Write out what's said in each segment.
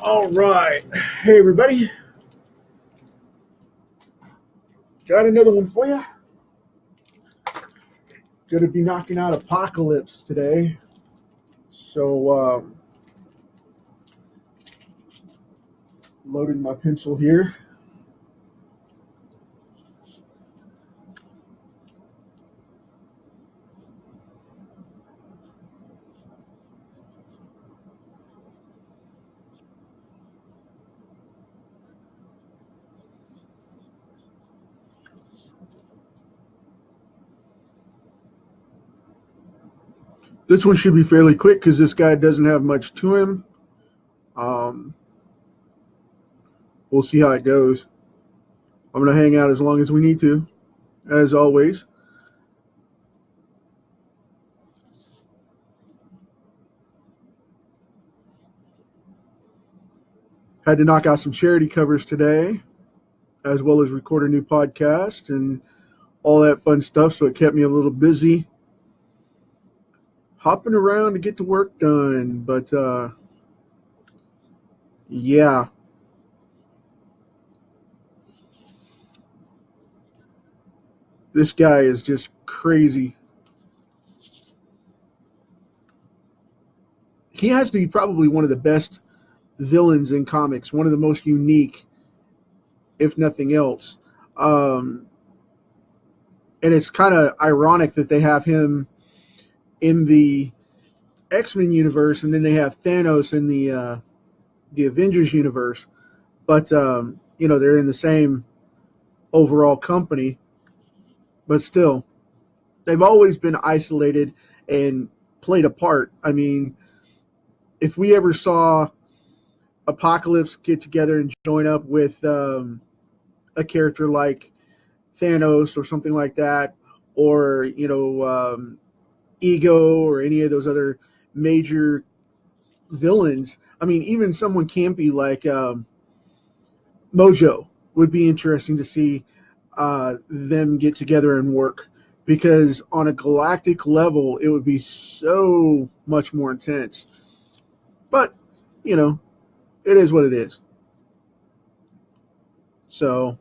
All right. Hey, everybody. Got another one for you. Going to be knocking out Apocalypse today. So, loaded my pencil here. This one should be fairly quick because this guy doesn't have much to him. Um, we'll see how it goes. I'm going to hang out as long as we need to, as always. Had to knock out some charity covers today, as well as record a new podcast and all that fun stuff, so it kept me a little busy hopping around to get the work done. But, yeah. This guy is just crazy. He has to be probably one of the best villains in comics, one of the most unique, if nothing else. And it's kind of ironic that they have him in the X-Men universe, and then they have Thanos in the Avengers universe. But they're in the same overall company. But still, they've always been isolated and played apart. I mean, if we ever saw Apocalypse get together and join up with a character like Thanos or something like that, or Ego or any of those other major villains. I mean, even someone campy like Mojo would be interesting to see them get together and work, because on a galactic level it would be so much more intense. But it is what it is. So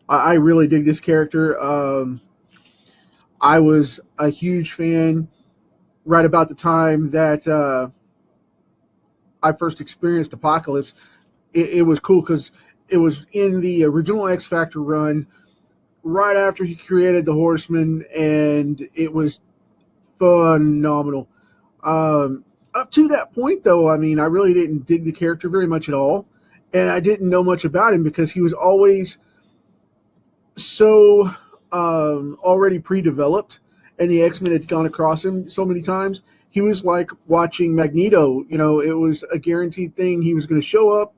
I really dig this character. I was a huge fan right about the time that I first experienced Apocalypse. It was cool because it was in the original X Factor run right after he created the Horsemen, and it was phenomenal. Up to that point, though, I mean, I really didn't dig the character very much at all, and I didn't know much about him because he was always so already pre-developed, and the X-Men had gone across him so many times. He was like watching Magneto. It was a guaranteed thing. He was going to show up.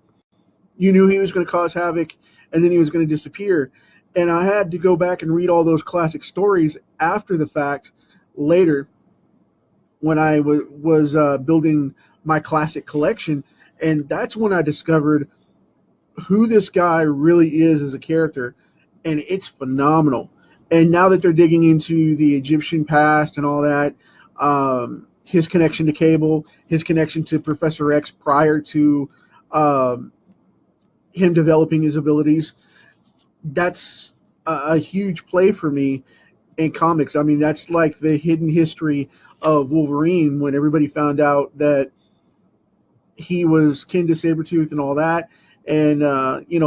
You knew he was going to cause havoc, and then he was going to disappear. And I had to go back and read all those classic stories after the fact later when I was building my classic collection. And that's when I discovered who this guy really is as a character. And it's phenomenal. And now that they're digging into the Egyptian past and all that, his connection to Cable, his connection to Professor X prior to him developing his abilities, that's a huge play for me in comics. I mean, that's like the hidden history of Wolverine when everybody found out that he was kin to Sabretooth and all that. And,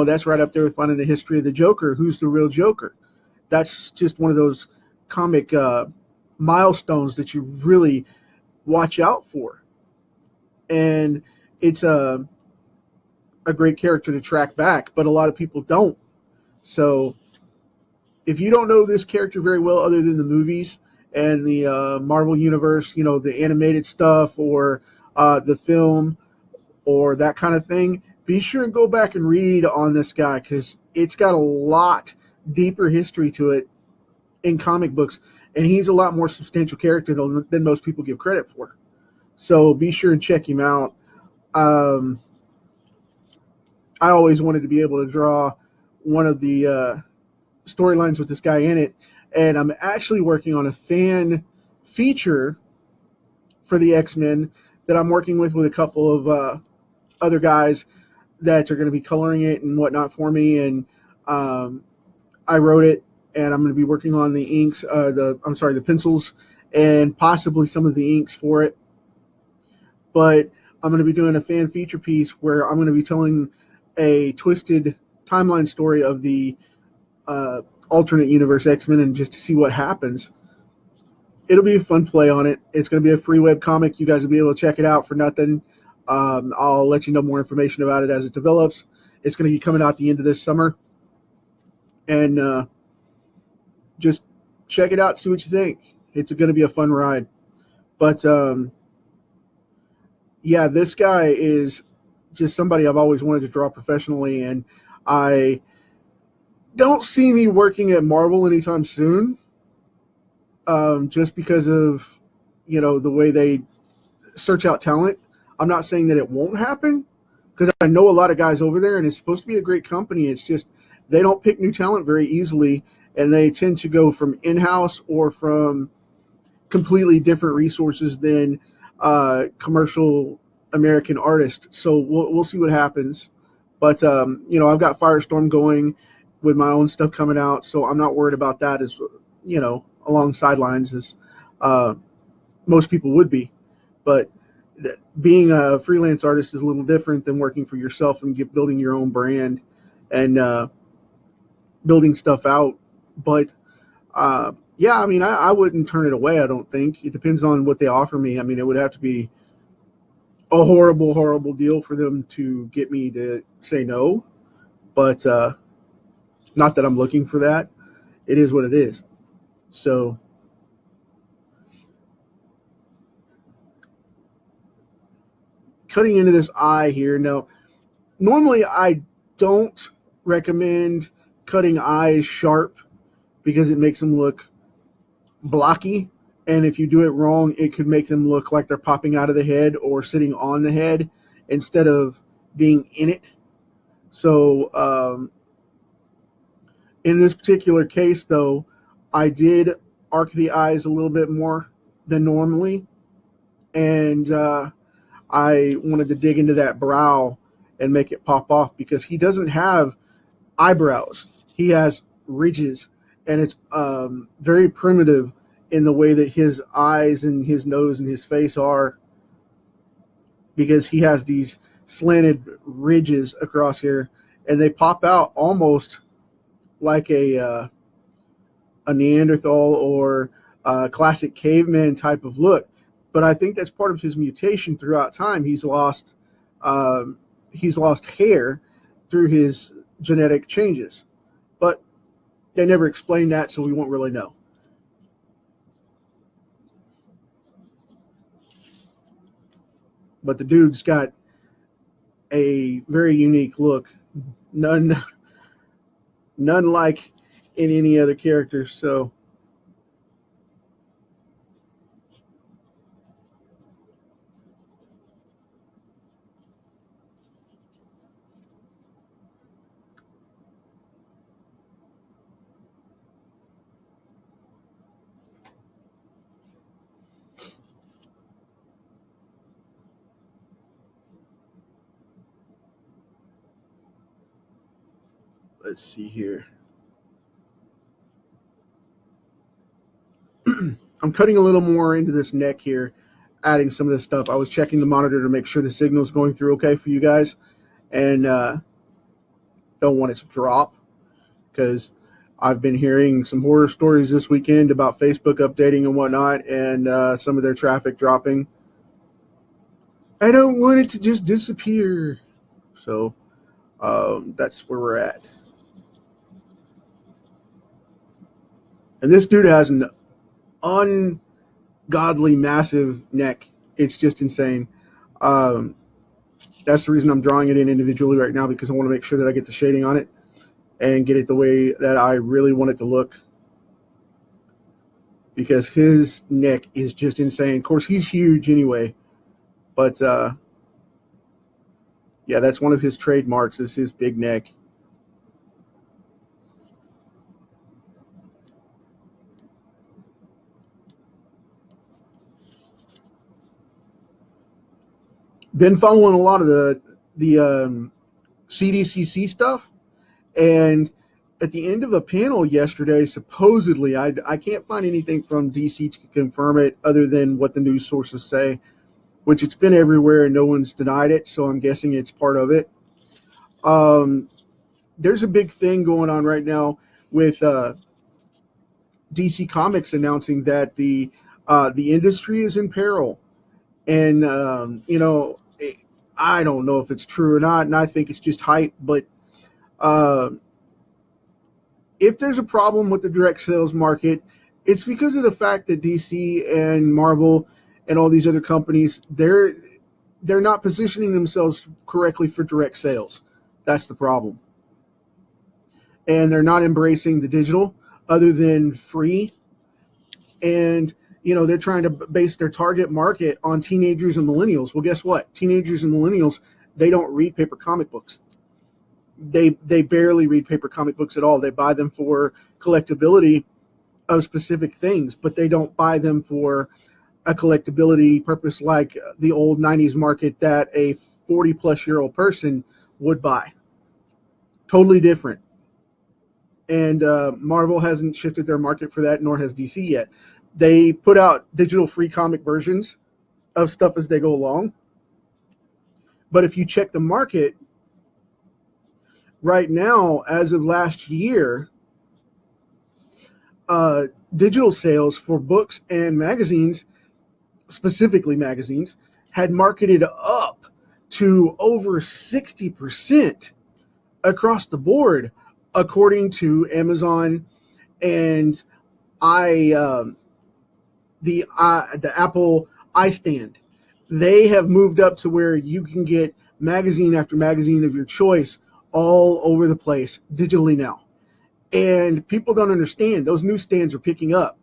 that's right up there with finding the history of the Joker. Who's the real Joker? That's just one of those comic milestones that you really watch out for. And it's a great character to track back, but a lot of people don't. So if you don't know this character very well, other than the movies and the Marvel Universe, the animated stuff or the film or that kind of thing, be sure and go back and read on this guy, because it's got a lot deeper history to it in comic books, and he's a lot more substantial character than most people give credit for. So be sure and check him out. I always wanted to be able to draw one of the storylines with this guy in it, and I'm actually working on a fan feature for the X-Men that I'm working with a couple of other guys that are going to be coloring it and whatnot for me. And um, I wrote it, and I'm going to be working on the inks, the pencils, and possibly some of the inks for it. But I'm going to be doing a fan feature piece where I'm going to be telling a twisted timeline story of the alternate universe X-Men, and just to see what happens. It'll be a fun play on it. It's going to be a free web comic. You guys will be able to check it out for nothing. I'll let you know more information about it as it develops. It's going to be coming out the end of this summer, and just check it out, see what you think. It's going to be a fun ride. But yeah, this guy is just somebody I've always wanted to draw professionally, and I don't see me working at Marvel anytime soon, just because of the way they search out talent. I'm not saying that it won't happen, because I know a lot of guys over there, and it's supposed to be a great company. It's just they don't pick new talent very easily, and they tend to go from in-house or from completely different resources than commercial American artists. So we'll see what happens. But I've got Firestorm going with my own stuff coming out, so I'm not worried about that as along sidelines as uh, most people would be. But being a freelance artist is a little different than working for yourself and building your own brand and building stuff out. But yeah, I mean, I wouldn't turn it away. I don't think it depends on what they offer me. I mean, it would have to be a horrible, horrible deal for them to get me to say no. But not that I'm looking for that. It is what it is. So cutting into this eye here. Now, normally I don't recommend cutting eyes sharp because it makes them look blocky. And if you do it wrong, it could make them look like they're popping out of the head or sitting on the head instead of being in it. So in this particular case, though, I did arc the eyes a little bit more than normally, and I wanted to dig into that brow and make it pop off because he doesn't have eyebrows. He has ridges, and it's very primitive in the way that his eyes and his nose and his face are, because he has these slanted ridges across here, and they pop out almost like a Neanderthal or a classic caveman type of look. But I think that's part of his mutation throughout time. He's lost hair through his genetic changes, but they never explained that, so we won't really know. But the dude's got a very unique look, none none like in any other character. So let's see here. I'm cutting a little more into this neck here, adding some of this stuff. I was checking the monitor to make sure the signal's going through okay for you guys, and don't want it to drop because I've been hearing some horror stories this weekend about Facebook updating and whatnot, and some of their traffic dropping. I don't want it to just disappear. So that's where we're at. And this dude has an ungodly massive neck. It's just insane. Um, that's the reason I'm drawing it in individually right now, because I want to make sure that I get the shading on it and get it the way that I really want it to look. Because his neck is just insane. Of course, he's huge anyway, but yeah, that's one of his trademarks is his big neck. Been following a lot of the CDCC stuff, and at the end of a panel yesterday, supposedly, I can't find anything from DC to confirm it other than what the news sources say, which it's been everywhere and no one's denied it, so I'm guessing it's part of it. There's a big thing going on right now with DC Comics announcing that the industry is in peril, and I don't know if it's true or not, and I think it's just hype. But if there's a problem with the direct sales market, it's because of the fact that DC and Marvel and all these other companies, they're not positioning themselves correctly for direct sales. That's the problem. And they're not embracing the digital other than free. And, they're trying to base their target market on teenagers and millennials. Well, guess what? Teenagers and millennials, they don't read paper comic books. They barely read paper comic books at all. They buy them for collectability of specific things, but they don't buy them for a collectability purpose like the old 90s market that a 40-plus-year-old person would buy. Totally different. And Marvel hasn't shifted their market for that, nor has DC yet. They put out digital free comic versions of stuff as they go along. But if you check the market, right now, as of last year, digital sales for books and magazines, specifically magazines, had marketed up to over 60% across the board, according to Amazon and the Apple iStand. They have moved up to where you can get magazine after magazine of your choice all over the place digitally now. And people don't understand. Those newsstands are picking up.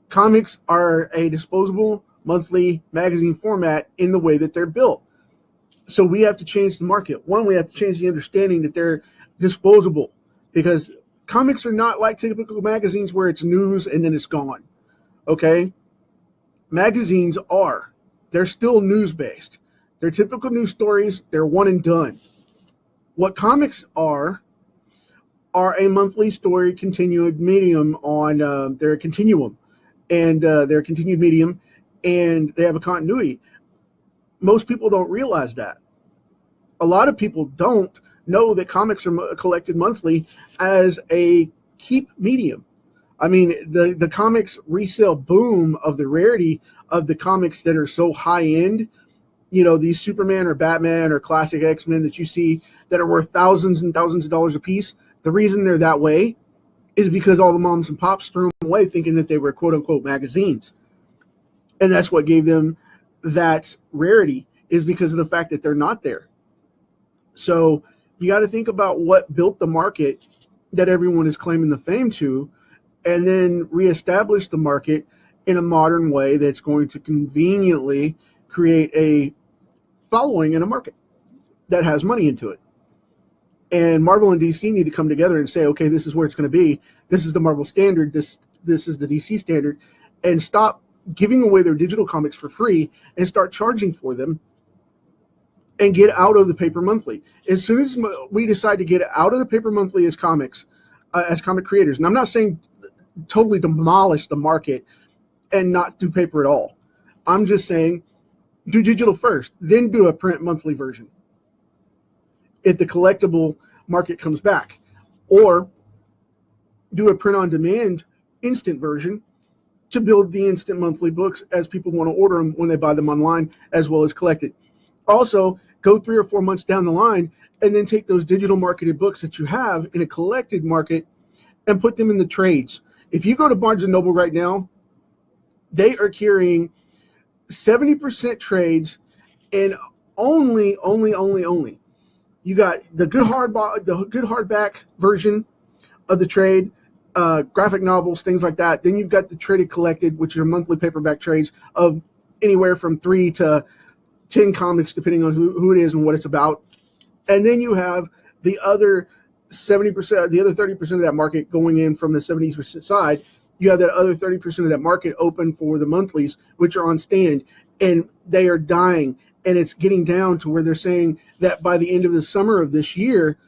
Comics are a disposable monthly magazine format in the way that they're built. So we have to change the market. One, we have to change the understanding that they're disposable, because comics are not like typical magazines where it's news and then it's gone. Okay? Magazines are. They're still news-based. They're typical news stories. They're one and done. What comics are a monthly story continued medium on their continuum, and their continued medium, and they have a continuity. Most people don't realize that. A lot of people don't know that comics are collected monthly as a keep medium. I mean, the comics resale boom of the rarity of the comics that are so high end, these Superman or Batman or classic X-Men that you see that are worth thousands and thousands of dollars a piece. The reason they're that way is because all the moms and pops threw them away thinking that they were quote unquote magazines. And that's what gave them that rarity, is because of the fact that they're not there. So you got to think about what built the market that everyone is claiming the fame to, and then reestablish the market in a modern way that's going to conveniently create a following in a market that has money into it. And Marvel and DC need to come together and say, okay, this is where it's going to be. This is the Marvel standard. This is the DC standard. And stop giving away their digital comics for free and start charging for them, and get out of the paper monthly. As soon as we decide to get out of the paper monthly as comics, as comic creators, and I'm not saying totally demolish the market and not do paper at all. I'm just saying do digital first, then do a print monthly version if the collectible market comes back, or do a print on demand instant version to build the instant monthly books as people want to order them when they buy them online, as well as collected. Also, go 3 or 4 months down the line and then take those digital marketed books that you have in a collected market and put them in the trades. If you go to Barnes & Noble right now, they are carrying 70% trades, and only you got the good hardback version of the trade, graphic novels, things like that. Then you've got the traded collected, which are monthly paperback trades of anywhere from 3 to 10 comics, depending on who it is and what it's about. And then you have the other 70%, the other 30% of that market going in from the 70% side. You have that other 30% of that market open for the monthlies, which are on stand, and they are dying. and it's getting down to where they're saying that by the end of the summer of this year,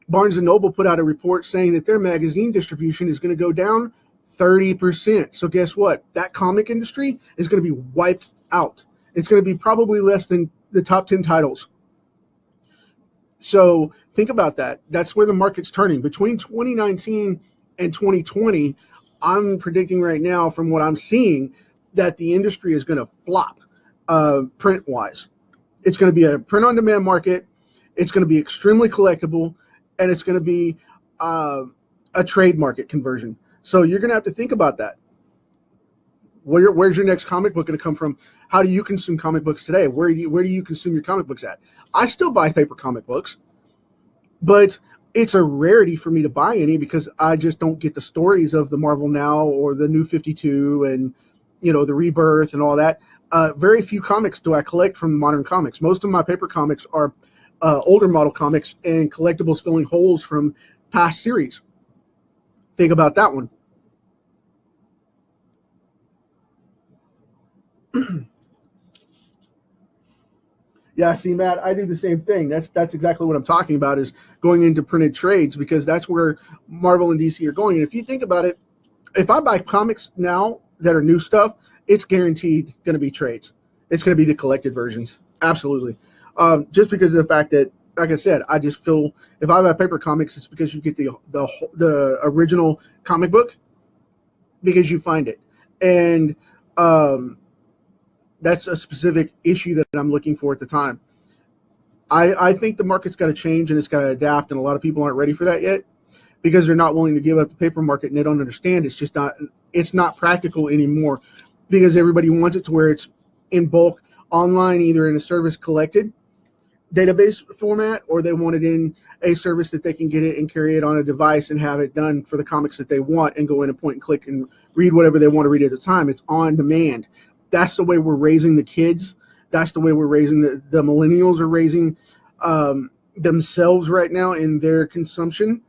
Barnes & Noble put out a report saying that their magazine distribution is going to go down 30%. So guess what? That comic industry is going to be wiped out. It's going to be probably less than the top 10 titles. So think about that. That's where the market's turning. Between 2019 and 2020, I'm predicting right now from what I'm seeing that the industry is going to flop print-wise. It's going to be a print-on-demand market. It's going to be extremely collectible, and it's going to be a trade market conversion. So you're going to have to think about that. Where's your next comic book going to come from? How do you consume comic books today? Where do you consume your comic books at? I still buy paper comic books, but it's a rarity for me to buy any because I just don't get the stories of the Marvel Now or the New 52 and the Rebirth and all that. Very few comics do I collect from Modern Comics. Most of my paper comics are older model comics and collectibles filling holes from past series. Think about that one. Yeah, see, Matt, I do the same thing. That's exactly what I'm talking about, is going into printed trades, because that's where Marvel and DC are going. And if you think about it, if I buy comics now that are new stuff, it's guaranteed going to be trades. It's going to be the collected versions. Absolutely. Just because of the fact that, like I said, I just feel if I buy paper comics, it's because you get the original comic book because you find it. And that's a specific issue that I'm looking for at the time. I think the market's got to change and it's got to adapt, and a lot of people aren't ready for that yet because they're not willing to give up the paper market and they don't understand it's not practical anymore, because everybody wants it to where it's in bulk online, either in a service collected database format, or they want it in a service that they can get it and carry it on a device and have it done for the comics that they want and go in and point and click and read whatever they want to read at the time. It's on demand. That's the way we're raising the kids. That's the way we're raising the millennials are raising themselves right now in their consumption.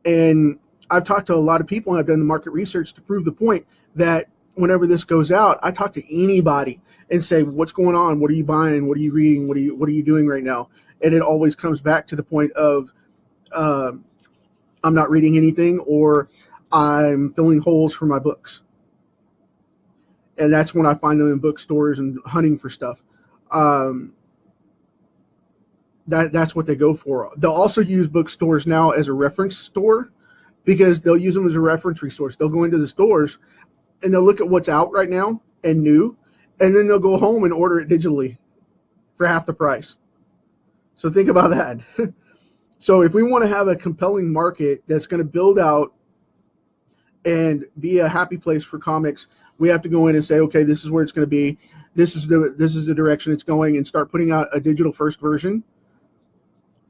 And I've talked to a lot of people, and I've done the market research to prove the point that whenever this goes out, I talk to anybody and say, what's going on? What are you buying? What are you reading? What are you doing right now? And it always comes back to the point of I'm not reading anything, or I'm filling holes for my books. And that's when I find them in bookstores and hunting for stuff. That's what they go for. They'll also use bookstores now as a reference store, because they'll use them as a reference resource. They'll go into the stores and they'll look at what's out right now and new, and then they'll go home and order it digitally for half the price. So think about that. So if we want to have a compelling market that's going to build out and be a happy place for comics, we have to go in and say, okay, this is where it's going to be. This is the direction it's going, and start putting out a digital first version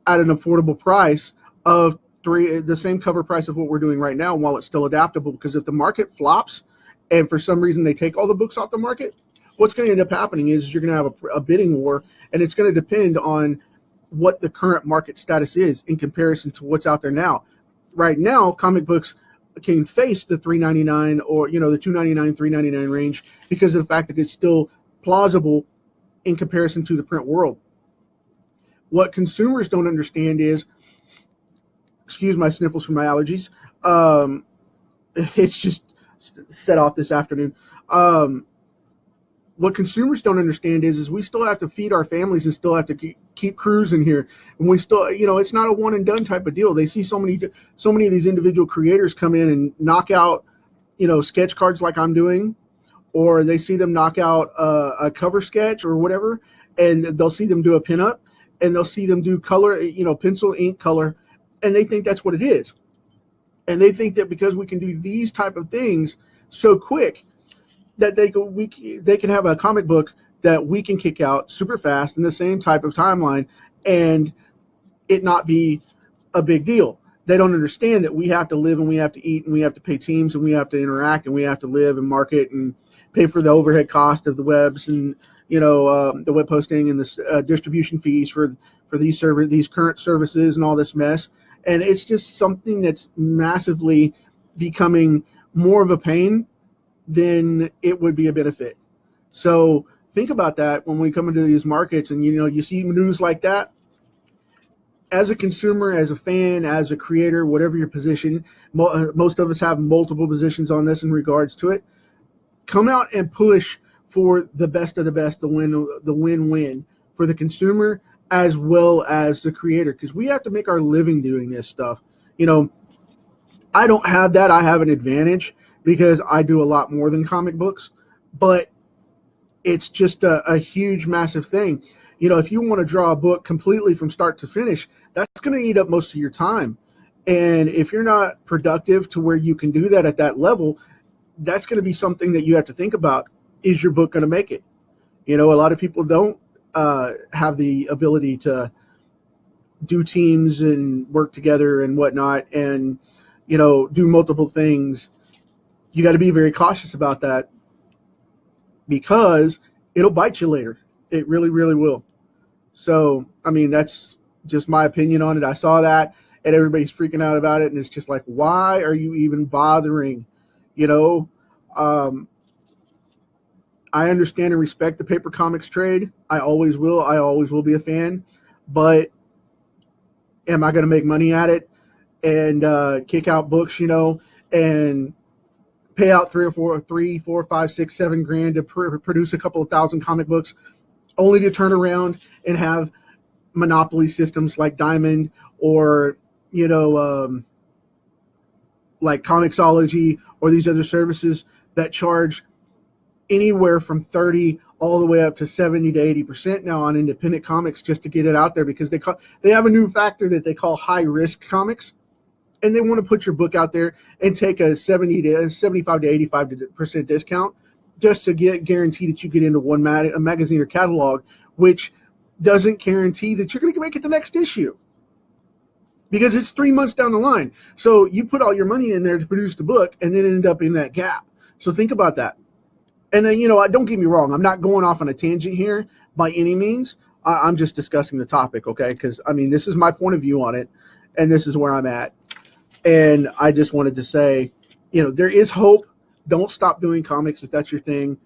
at an affordable price of the same cover price of what we're doing right now, while it's still adaptable. Because if the market flops and for some reason they take all the books off the market, what's going to end up happening is you're going to have a bidding war, and it's going to depend on what the current market status is in comparison to what's out there now. Right now, comic books can face the $3.99 or the $2.99, $3.99 range because of the fact that it's still plausible in comparison to the print world. What consumers don't understand is, excuse my sniffles from my allergies, it's just set off this afternoon. What consumers don't understand is we still have to feed our families and still have to keep cruising here. And we still, it's not a one and done type of deal. They see so many of these individual creators come in and knock out, sketch cards like I'm doing, or they see them knock out a cover sketch or whatever, and they'll see them do a pinup, and they'll see them do color, pencil, ink, color, and they think that's what it is. And they think that because we can do these type of things so quick, that they can have a comic book that we can kick out super fast in the same type of timeline and it not be a big deal. They don't understand that we have to live and we have to eat and we have to pay teams and we have to interact and we have to live and market and pay for the overhead cost of the webs and the web posting and the distribution fees for these current services and all this mess. And it's just something that's massively becoming more of a pain than it would be a benefit. So think about that when we come into these markets and, you see news like that. As a consumer, as a fan, as a creator, whatever your position, most of us have multiple positions on this in regards to it. Come out and push for the best of the best, the win-win for the consumer as well as the creator, because we have to make our living doing this stuff. I don't have that. I have an advantage because I do a lot more than comic books, but it's just a huge, massive thing. If you want to draw a book completely from start to finish, that's going to eat up most of your time. And if you're not productive to where you can do that at that level, that's going to be something that you have to think about. Is your book going to make it? A lot of people don't have the ability to do teams and work together and whatnot and, do multiple things. You got to be very cautious about that because it'll bite you later. It really, really will. So, that's just my opinion on it. I saw that and everybody's freaking out about it. And it's just like, why are you even bothering? I understand and respect the paper comics trade. I always will. I always will be a fan. But am I going to make money at it and kick out books, and pay out $3 or $4, $5, $6, $7 grand to produce a couple of thousand comic books, only to turn around and have monopoly systems like Diamond or, like Comixology or these other services that charge anywhere from 30 all the way up to 70 to 80% now on independent comics just to get it out there, because they have a new factor that they call high risk comics, and they want to put your book out there and take a 75 to 85% discount just to guarantee that you get into one a magazine or catalog, which doesn't guarantee that you're going to make it the next issue, because it's 3 months down the line. So you put all your money in there to produce the book and then end up in that gap. So think about that. And then, don't get me wrong, I'm not going off on a tangent here by any means. I'm just discussing the topic, okay? Because, this is my point of view on it, and this is where I'm at. And I just wanted to say, there is hope. Don't stop doing comics if that's your thing.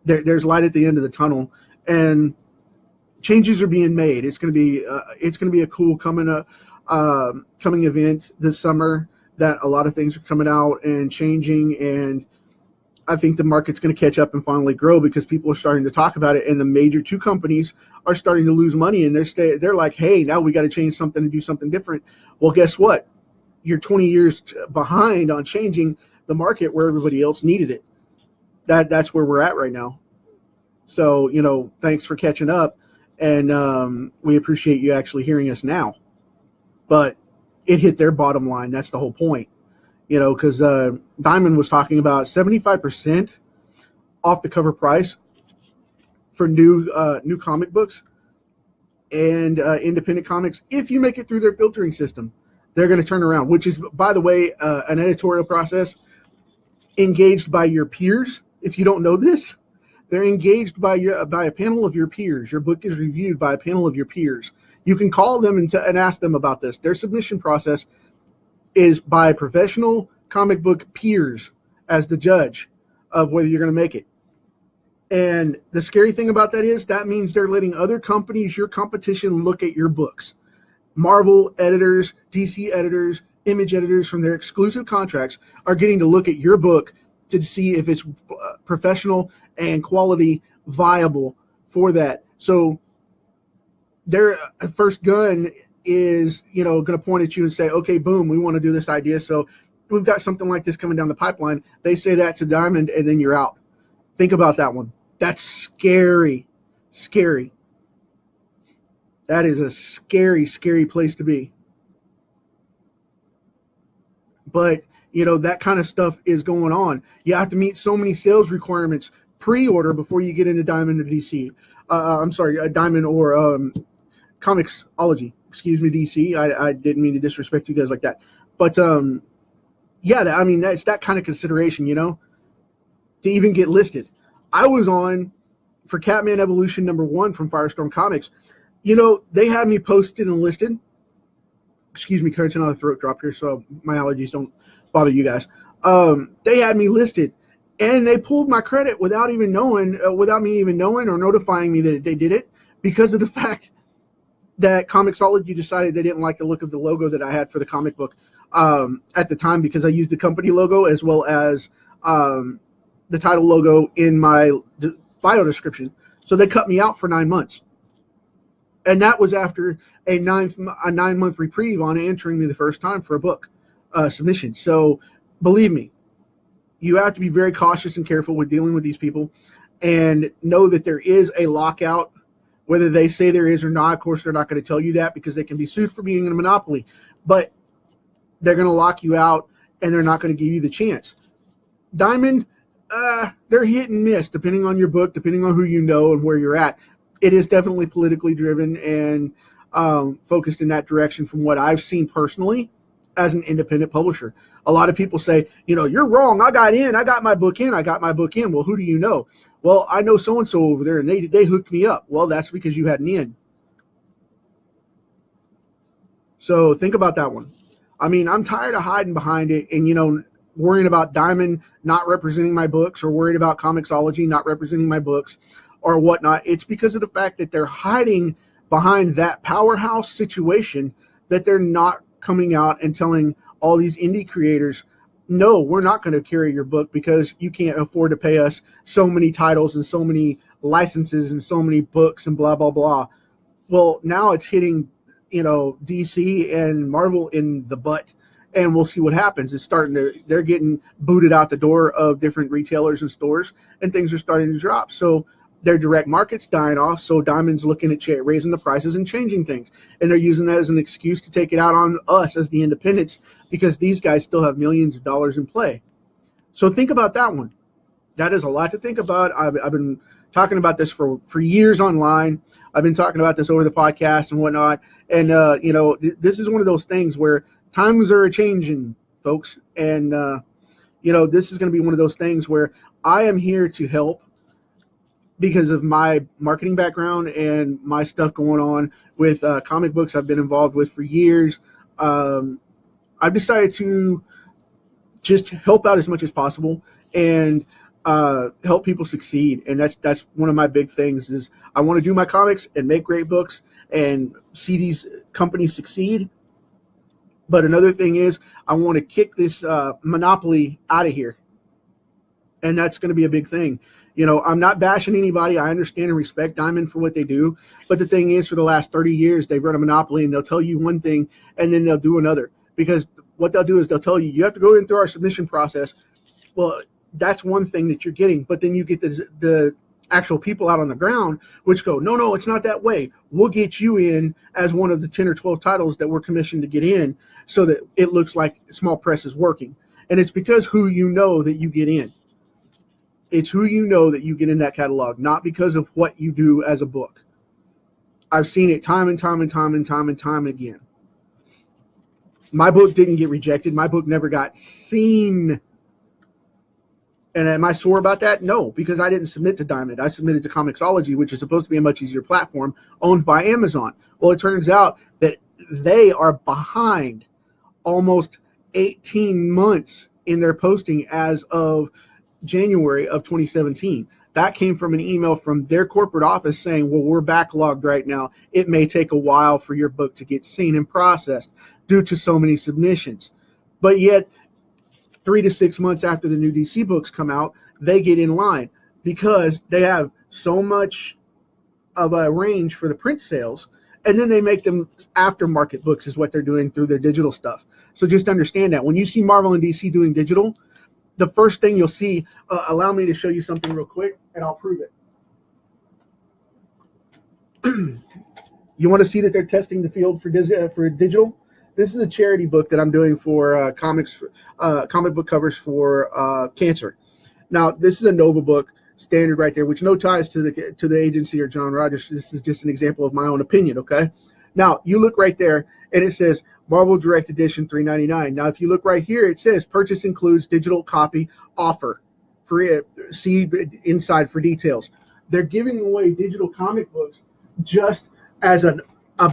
There's light at the end of the tunnel, and changes are being made. It's going to be a cool coming event this summer, that a lot of things are coming out and changing, and I think the market's going to catch up and finally grow because people are starting to talk about it, and the major two companies are starting to lose money, and they're like, hey, now we got to change something and do something different. Well, guess what? You're 20 years behind on changing the market where everybody else needed it. That's where we're at right now. So, thanks for catching up, and we appreciate you actually hearing us now. But it hit their bottom line. That's the whole point. Because Diamond was talking about 75% off the cover price for new comic books and independent comics. If you make it through their filtering system, they're going to turn around, which is, by the way, an editorial process engaged by your peers. If you don't know this, they're engaged by a panel of your peers. Your book is reviewed by a panel of your peers. You can call them and ask them about this. Their submission process is by professional comic book peers as the judge of whether you're going to make it. And the scary thing about that is that means they're letting other companies, your competition, look at your books. Marvel editors, DC editors, Image editors from their exclusive contracts are getting to look at your book to see if it's professional and quality viable for that. So their first gun is, going to point at you and say, okay, boom, we want to do this idea. So we've got something like this coming down the pipeline. They say that to Diamond, and then you're out. Think about that one. That's scary. Scary. That is a scary, scary place to be. But, that kind of stuff is going on. You have to meet so many sales requirements pre-order before you get into Diamond or DC. Diamond or Comixology. Excuse me, DC. I didn't mean to disrespect you guys like that. But, that's that kind of consideration, to even get listed. I was on for Catman Evolution #1 from Firestorm Comics. They had me posted and listed. Excuse me, catching on a throat drop here, so my allergies don't bother you guys. They had me listed, And they pulled my credit without even knowing, without me even knowing or notifying me that they did it, because of the fact that Comixology decided they didn't like the look of the logo that I had for the comic book at the time, because I used the company logo as well as the title logo in my bio description. So they cut me out for 9 months. And that was after a 9-month reprieve on answering me the first time for a book submission. So believe me, you have to be very cautious and careful with dealing with these people, and know that there is a lockout. Whether they say there is or not, of course, they're not going to tell you that, because they can be sued for being in a monopoly. But they're going to lock you out, and they're not going to give you the chance. Diamond, they're hit and miss, depending on your book, depending on who you know and where you're at. It is definitely politically driven and focused in that direction from what I've seen personally as an independent publisher. A lot of people say, you're wrong. I got my book in. Well, who do you know? Well, I know so-and-so over there, and they hooked me up. Well, that's because you had an in. So think about that one. I mean, I'm tired of hiding behind it and, worrying about Diamond not representing my books, or worried about Comixology not representing my books or whatnot. It's because of the fact that they're hiding behind that powerhouse situation, that they're not coming out and telling all these indie creators, no, we're not going to carry your book because you can't afford to pay us so many titles and so many licenses and so many books and blah, blah, blah. Well, now it's hitting, DC and Marvel in the butt, and we'll see what happens. They're getting booted out the door of different retailers and stores, and things are starting to drop. So their direct market's dying off, so Diamond's looking at raising the prices and changing things. And they're using that as an excuse to take it out on us as the independents, because these guys still have millions of dollars in play. So think about that one. That is a lot to think about. I've been talking about this for years online. I've been talking about this over the podcast and whatnot. And, this is one of those things where times are changing, folks. And, this is going to be one of those things where I am here to help, because of my marketing background and my stuff going on with comic books I've been involved with for years. I've decided to just help out as much as possible and help people succeed. And that's one of my big things is I want to do my comics and make great books and see these companies succeed. But another thing is I want to kick this monopoly out of here. And that's going to be a big thing. I'm not bashing anybody. I understand and respect Diamond for what they do. But the thing is, for the last 30 years, they've run a monopoly, and they'll tell you one thing and then they'll do another. Because what they'll do is they'll tell you have to go in through our submission process. Well, that's one thing that you're getting. But then you get the actual people out on the ground which go, no, it's not that way. We'll get you in as one of the 10 or 12 titles that we're commissioned to get in, so that it looks like small press is working. And it's because who you know that you get in. It's who you know that you get in that catalog, not because of what you do as a book. I've seen it time and time again. My book didn't get rejected. My book never got seen. And am I sore about that? No, because I didn't submit to Diamond. I submitted to Comixology, which is supposed to be a much easier platform, owned by Amazon. Well, it turns out that they are behind almost 18 months in their posting as of January of 2017. That came from an email from their corporate office saying, well, we're backlogged right now. It may take a while for your book to get seen and processed due to so many submissions. But yet, 3 to 6 months after the new DC books come out, they get in line because they have so much of a range for the print sales, and then they make them aftermarket books is what they're doing through their digital stuff. So just understand that. When you see Marvel and DC doing digital, the first thing you'll see, allow me to show you something real quick, and I'll prove it. You want to see that they're testing the field for digital? This is a charity book that I'm doing for comic book covers for cancer. Now, this is a Nova book, standard right there, which no ties to the agency or John Rogers. This is just an example of my own opinion, okay? Now, you look right there, and it says Marvel Direct Edition $3.99. Now, if you look right here, it says purchase includes digital copy offer. See inside for details. They're giving away digital comic books just as a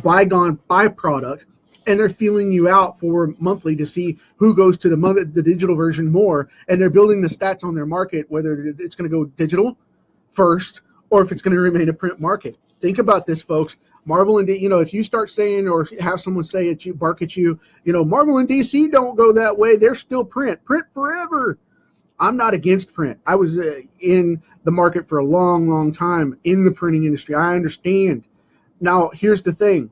bygone byproduct, and they're feeling you out for monthly to see who goes to the digital version more, and they're building the stats on their market, whether it's going to go digital first or if it's going to remain a print market. Think about this, folks. Marvel and if you start saying or have someone say at you, bark at you, Marvel and DC don't go that way. They're still print forever. I'm not against print. I was in the market for a long, long time in the printing industry. I understand. Now, here's the thing.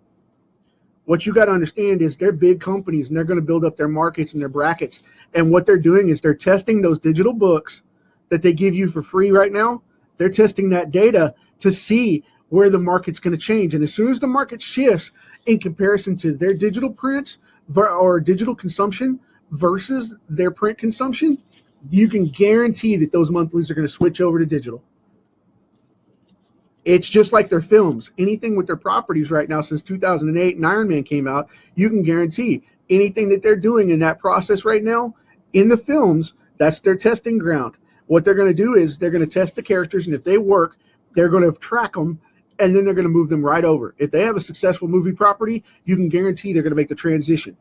What you got to understand is they're big companies and they're going to build up their markets and their brackets. And what they're doing is they're testing those digital books that they give you for free right now. They're testing that data to see where the market's going to change. And as soon as the market shifts in comparison to their digital prints or digital consumption versus their print consumption, you can guarantee that those monthlies are going to switch over to digital. It's just like their films. Anything with their properties right now since 2008 and Iron Man came out, you can guarantee anything that they're doing in that process right now in the films, that's their testing ground. What they're going to do is they're going to test the characters, and if they work, they're going to track them, and then they're going to move them right over. If they have a successful movie property, you can guarantee they're going to make the transition.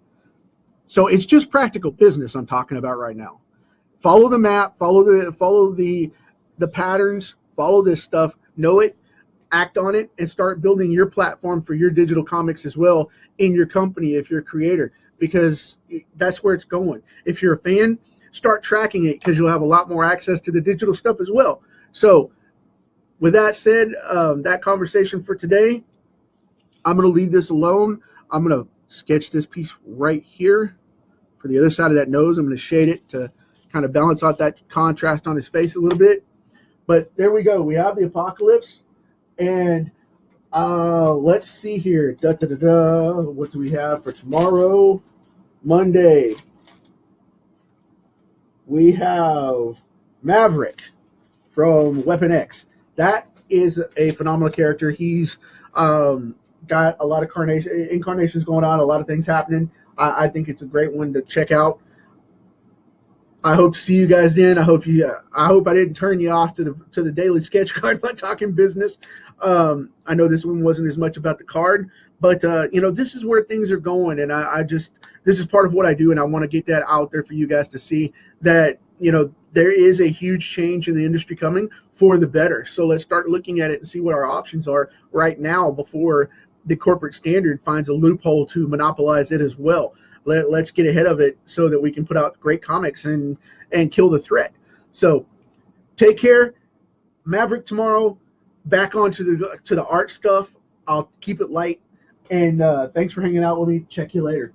So it's just practical business I'm talking about right now. Follow the map, follow the patterns, follow this stuff, know it, act on it, and start building your platform for your digital comics as well in your company if you're a creator, because that's where it's going. If you're a fan, start tracking it because you'll have a lot more access to the digital stuff as well. So with that said, that conversation for today, I'm going to leave this alone. I'm going to sketch this piece right here for the other side of that nose. I'm going to shade it to kind of balance out that contrast on his face a little bit. But there we go. We have the apocalypse. And let's see here. What do we have for tomorrow? Monday. We have Maverick from Weapon X. That is a phenomenal character. He's got a lot of incarnations going on, a lot of things happening. I think it's a great one to check out. I hope to see you guys then. I hope I didn't turn you off to the daily sketch card by talking business. I know this one wasn't as much about the card, but this is where things are going, and this is part of what I do, and I want to get that out there for you guys to see that there is a huge change in the industry coming for the better. So let's start looking at it and see what our options are right now before the corporate standard finds a loophole to monopolize it as well. Let's get ahead of it so that we can put out great comics and kill the threat. So take care. Maverick tomorrow. Back on to the art stuff. I'll keep it light. And thanks for hanging out with me. Check you later.